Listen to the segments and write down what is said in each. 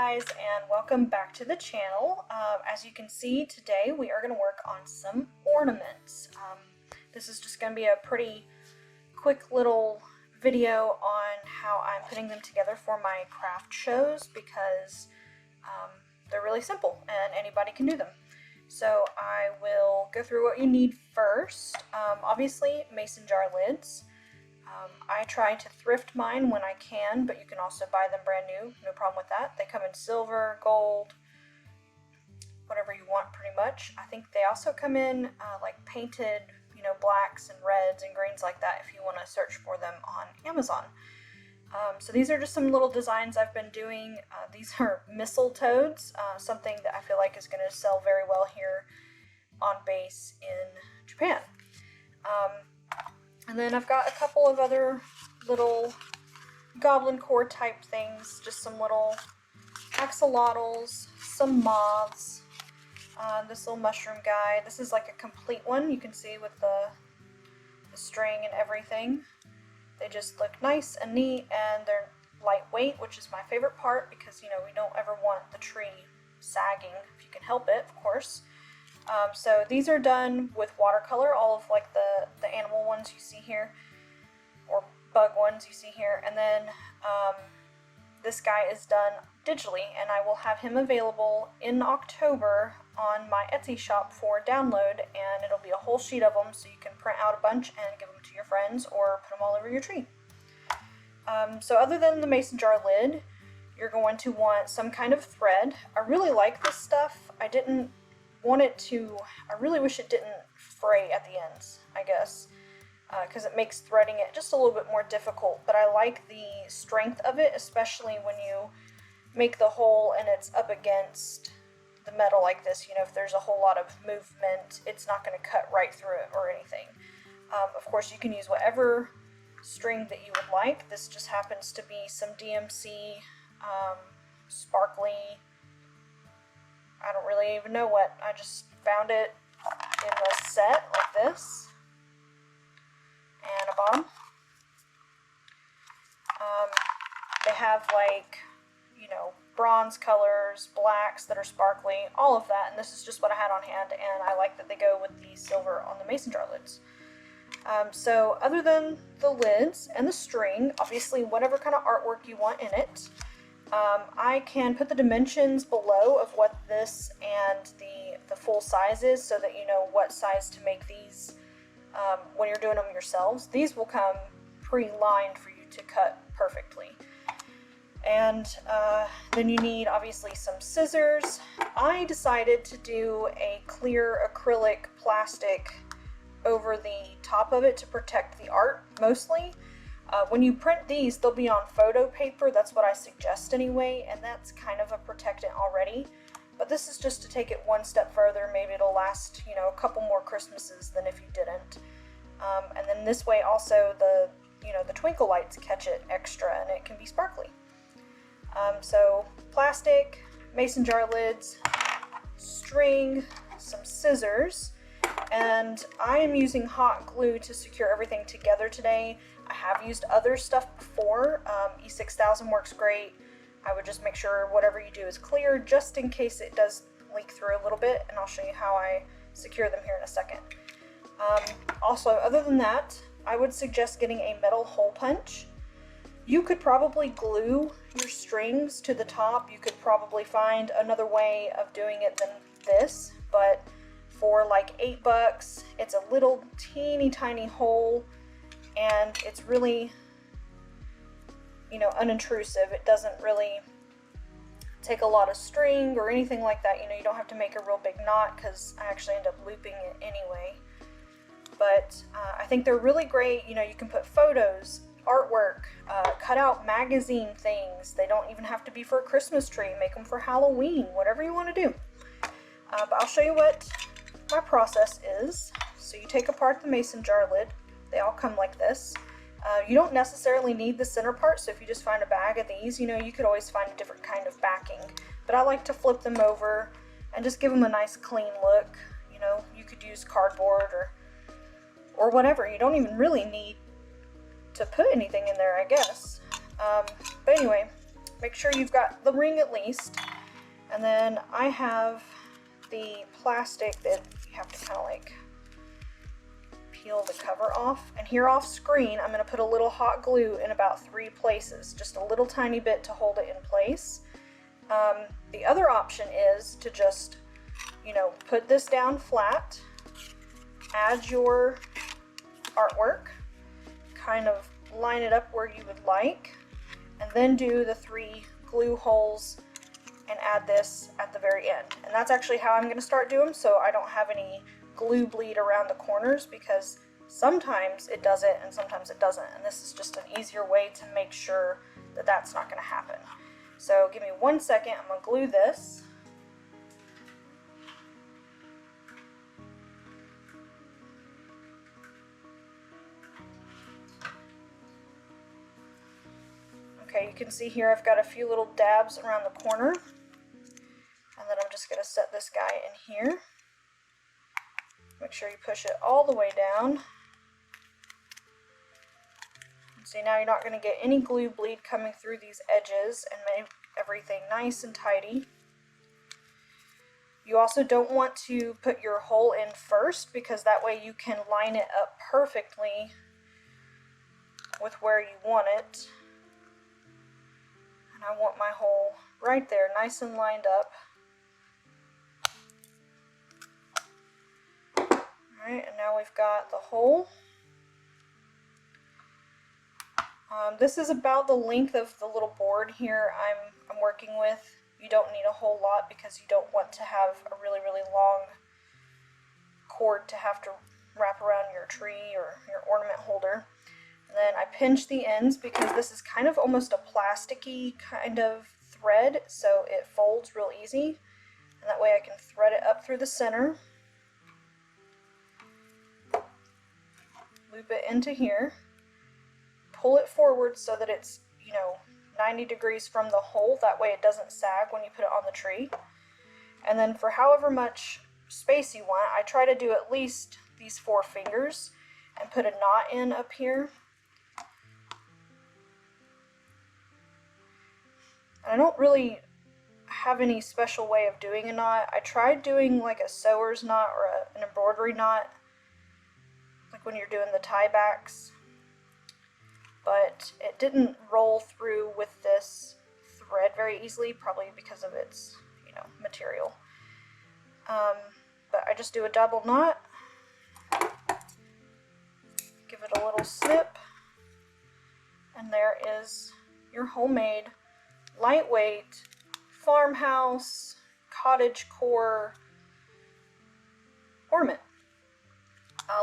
guys, and welcome back to the channel. As you can see, today we are going to work on some ornaments. This is just going to be a pretty quick little video on how I'm putting them together for my craft shows because they're really simple and anybody can do them. So I will go through what you need first. Obviously, mason jar lids. I try to thrift mine when I can, but you can also buy them brand new, no problem with that. They come in silver, gold, whatever you want pretty much. I think they also come in like painted, blacks and reds and greens like that if you want to search for them on Amazon. So these are just some little designs I've been doing. These are mistletoes, something that I feel like is going to sell very well here on base in Japan. And then I've got a couple of other little Goblincore type things, just some little axolotls, some moths, this little mushroom guy. This is like a complete one, you can see with the string and everything. They just look nice and neat, and they're lightweight, which is my favorite part because, we don't ever want the tree sagging if you can help it, of course. So these are done with watercolor, all of like the animal ones you see here, or bug ones you see here, and then this guy is done digitally, and I will have him available in October on my Etsy shop for download, and it'll be a whole sheet of them so you can print out a bunch and give them to your friends or put them all over your tree. So other than the mason jar lid, you're going to want some kind of thread. I really like this stuff. I really wish it didn't fray at the ends, I guess, because it makes threading it just a little bit more difficult, but I like the strength of it, especially when you make the hole and it's up against the metal like this. If there's a whole lot of movement, it's not going to cut right through it or anything. Of course, you can use whatever string that you would like. This just happens to be some DMC sparkly, I don't really even know what. I just found it in the set like this. And a bottom. They have like, bronze colors, blacks that are sparkly, all of that. And this is just what I had on hand, and I like that they go with the silver on the mason jar lids. So other than the lids and the string, obviously whatever kind of artwork you want in it, I can put the dimensions below of what this and the full size is so that you know what size to make these when you're doing them yourselves. These will come pre-lined for you to cut perfectly. And then you need obviously some scissors. I decided to do a clear acrylic plastic over the top of it to protect the art mostly. When you print these, they'll be on photo paper. That's what I suggest anyway, and that's kind of a protectant already. But this is just to take it one step further. Maybe it'll last, a couple more Christmases than if you didn't. And then this way also the twinkle lights catch it extra and it can be sparkly. So plastic, mason jar lids, string, some scissors, and I am using hot glue to secure everything together today. I have used other stuff before. E6000 works great. I would just make sure whatever you do is clear just in case it does leak through a little bit, and I'll show you how I secure them here in a second. Also, other than that, I would suggest getting a metal hole punch. You could probably glue your strings to the top. You could probably find another way of doing it than this, but for like $8, it's a little teeny tiny hole, and it's really, unintrusive. It doesn't really take a lot of string or anything like that. You don't have to make a real big knot because I actually end up looping it anyway. But I think they're really great. You can put photos, artwork, cut out magazine things. They don't even have to be for a Christmas tree. Make them for Halloween, whatever you want to do. But I'll show you what my process is. So you take apart the mason jar lid. They all come like this. You don't necessarily need the center part, so if you just find a bag of these, you could always find a different kind of backing. But I like to flip them over and just give them a nice clean look. You could use cardboard or whatever. You don't even really need to put anything in there, I guess. But anyway, make sure you've got the ring at least. And then I have the plastic that you have to kind of like peel the cover off. And here off screen, I'm going to put a little hot glue in about 3 places, just a little tiny bit to hold it in place. The other option is to just, you know, put this down flat, add your artwork, kind of line it up where you would like, and then do the 3 glue holes and add this at the very end. And that's actually how I'm going to start doing them, so I don't have any glue bleed around the corners, because sometimes it does it and sometimes it doesn't, and this is just an easier way to make sure that that's not going to happen. So give me 1 second, I'm going to glue this. Okay, you can see here I've got a few little dabs around the corner, and then I'm just going to set this guy in here. Make sure you push it all the way down. And see, now you're not going to get any glue bleed coming through these edges, and make everything nice and tidy. You also don't want to put your hole in first, because that way you can line it up perfectly with where you want it. And I want my hole right there, nice and lined up. Alright, and now we've got the hole. This is about the length of the little board here I'm working with. You don't need a whole lot, because you don't want to have a really, really long cord to have to wrap around your tree or your ornament holder. And then I pinch the ends, because this is kind of almost a plasticky kind of thread, so it folds real easy. And that way I can thread it up through the center, loop it into here, pull it forward so that it's, you know, 90 degrees from the hole. That way it doesn't sag when you put it on the tree. And then for however much space you want, I try to do at least these 4 fingers and put a knot in up here. And I don't really have any special way of doing a knot. I tried doing like a sewer's knot or an embroidery knot, like when you're doing the tie backs, but it didn't roll through with this thread very easily, probably because of its, you know, material. But I just do a double knot, give it a little snip, and there is your homemade, lightweight, farmhouse, cottagecore ornament.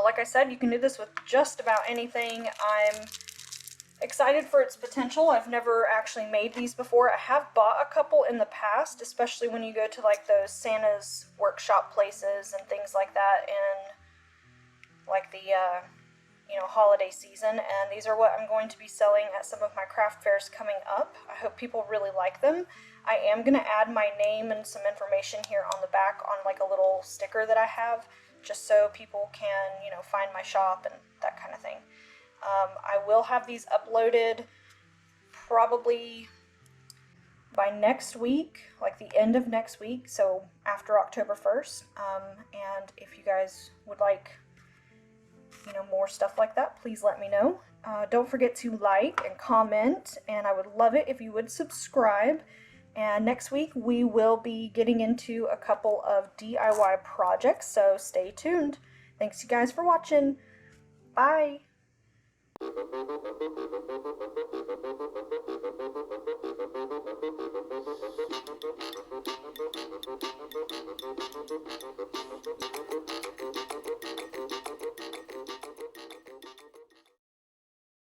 Like I said, you can do this with just about anything. I'm excited for its potential. I've never actually made these before. I have bought a couple in the past, especially when you go to like those Santa's workshop places and things like that in like the you know, holiday season, and these are what I'm going to be selling at some of my craft fairs coming up. I hope people really like them. I am going to add my name and some information here on the back on like a little sticker that I have, just so people can, you know, find my shop and that kind of thing. I will have these uploaded probably by next week, like the end of next week, so after October 1st. And if you guys would like, you know, more stuff like that, please let me know. Don't forget to like and comment, and I would love it if you would subscribe. And next week we will be getting into a couple of DIY projects, so stay tuned. Thanks you guys for watching. Bye!